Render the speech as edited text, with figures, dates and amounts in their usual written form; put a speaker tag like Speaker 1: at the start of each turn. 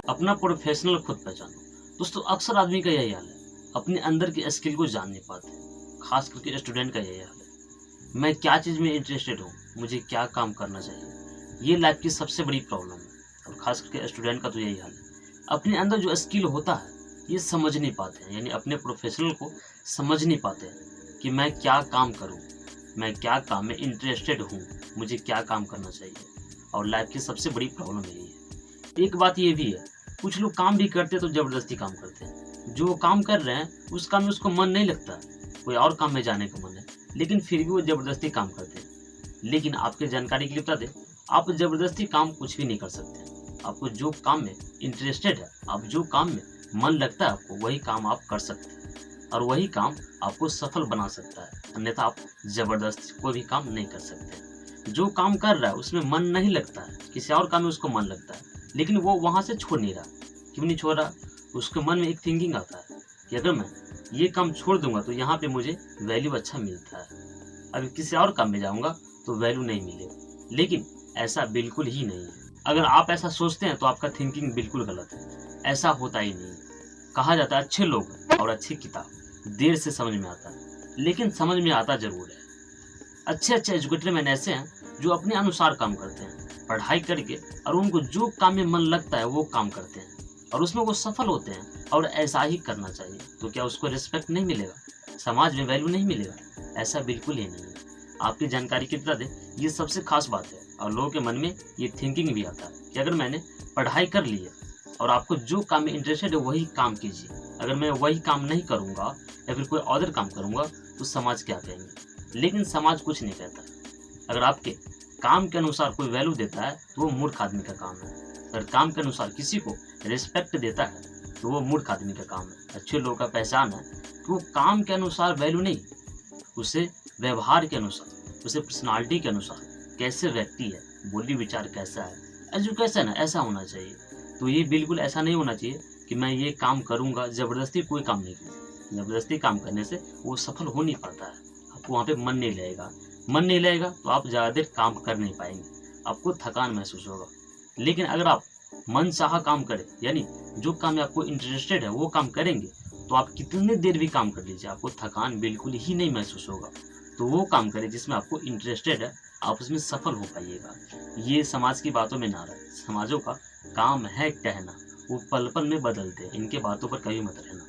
Speaker 1: अपना प्रोफेशनल खुद पहचानो। दोस्तों अक्सर आदमी का यही हाल है, अपने अंदर की स्किल को जान नहीं पाते, खास करके स्टूडेंट का यही हाल है। मैं क्या चीज़ में इंटरेस्टेड हूँ, मुझे क्या काम करना चाहिए, ये लाइफ की सबसे बड़ी प्रॉब्लम है। और खास करके स्टूडेंट का तो यही हाल है, अपने अंदर जो स्किल होता है ये समझ नहीं पाते हैं, यानी अपने प्रोफेशनल को समझ नहीं पाते हैं कि मैं क्या काम करूँ, मैं क्या काम में इंटरेस्टेड हूँ, मुझे क्या काम करना चाहिए। और लाइफ की सबसे बड़ी प्रॉब्लम यही है। एक बात ये भी है, कुछ लोग काम भी करते हैं तो ज़बरदस्ती काम करते हैं। जो वो काम कर रहे हैं, उस काम में उसको मन नहीं लगता, कोई और काम में जाने का मन है, लेकिन फिर भी वो ज़बरदस्ती काम करते हैं। लेकिन आपके जानकारी के लिए बता दें, आप ज़बरदस्ती काम कुछ भी नहीं कर सकते। आपको जो काम में इंटरेस्टेड है, आप जो काम में मन लगता है आपको, वही काम आप कर सकते हैं और वही काम आपको सफल बना सकता है। अन्यथा आप ज़बरदस्ती कोई भी काम नहीं कर सकते। जो काम कर रहा है उसमें मन नहीं लगता है, किसी और काम में उसको मन लगता है, लेकिन वो वहाँ से छोड़ नहीं रहा। क्यों नहीं छोड़ रहा? उसके मन में एक थिंकिंग आता है कि अगर मैं ये काम छोड़ दूँगा तो यहाँ पे मुझे वैल्यू अच्छा मिलता है। अगर किसी और काम में जाऊँगा तो वैल्यू नहीं मिलेगा। लेकिन ऐसा बिल्कुल ही नहीं है। अगर आप ऐसा सोचते हैं तो आपका थिंकिंग बिल्कुल गलत है। ऐसा होता ही नहीं है। कहा जाता है अच्छे लोग और अच्छी किताब देर से समझ में आता है, लेकिन समझ में आता ज़रूर है। अच्छे-अच्छे एजुकेटेड मैन ऐसे हैं जो अपने अनुसार काम करते हैं, पढ़ाई करके, और उनको जो काम में मन लगता है वो काम करते हैं और उसमें वो सफल होते हैं और ऐसा ही करना चाहिए। तो क्या उसको रिस्पेक्ट नहीं मिलेगा? समाज में वैल्यू नहीं मिलेगा? ऐसा बिल्कुल ही नहीं है। आपकी जानकारी की बता दें, ये सबसे खास बात है और लोगों के मन में ये थिंकिंग भी आता है कि अगर मैंने पढ़ाई कर ली है और आपको जो काम में इंटरेस्टेड है वही काम कीजिए। अगर मैं वही काम नहीं करूँगा या फिर कोई अदर काम करूँगा तो समाज क्या कहेंगे? लेकिन समाज कुछ नहीं कहता। अगर आपके काम के अनुसार कोई वैल्यू देता है तो वो मूर्ख आदमी का काम है। अगर काम के अनुसार किसी को रिस्पेक्ट देता है तो वो मूर्ख आदमी का काम है। अच्छे लोगों का पहचान है कि वो काम के अनुसार वैल्यू नहीं, उसे व्यवहार के अनुसार, उसे पर्सनालिटी के अनुसार कैसे व्यक्ति है, बोली विचार कैसा है, एजुकेशन है, ऐसा होना चाहिए। तो ये बिल्कुल ऐसा नहीं होना चाहिए कि मैं ये काम करूँगा, ज़बरदस्ती कोई काम नहीं कीजिए। ज़बरदस्ती काम करने से वो सफल हो नहीं पाता है। आपको वहाँ पे मन नहीं लगेगा। मन नहीं लगेगा तो आप ज़्यादा देर काम कर नहीं पाएँगे। आपको थकान महसूस होगा। लेकिन अगर आप मनचाहा काम करें, यानी जो काम में आपको इंटरेस्टेड है वो काम करेंगे, तो आप कितनी देर भी काम कर लीजिए, आपको थकान बिल्कुल ही नहीं महसूस होगा। तो वो काम करें जिसमें आपको इंटरेस्टेड है, आप उसमें सफल हो पाइएगा। ये समाज की बातों में ना रहे। समाजों का काम है कहना, वो पल-पल में बदलते हैं। इनके बातों पर कभी मत रहना।